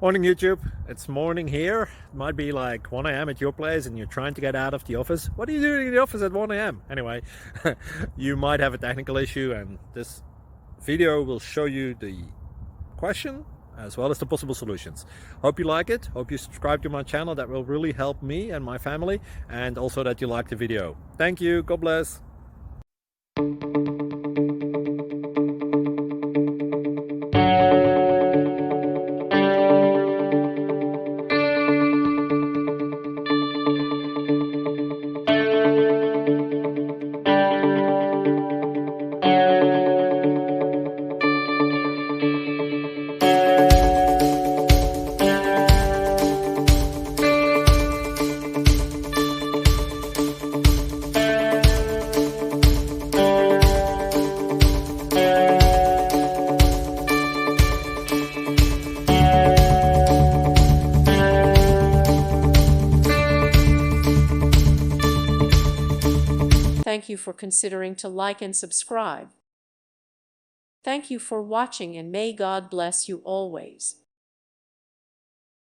Morning YouTube, it's morning here. It might be like 1 a.m. at your place and you're trying to get out of the office. What are you doing in the office at 1 a.m.? Anyway, you might have a technical issue and this video will show you the question as well as the possible solutions. Hope you like it, hope you subscribe to my channel. That will really help me and my family, and also that you like the video. Thank you, God bless. Thank you for considering to like and subscribe. Thank you for watching, and may God bless you always.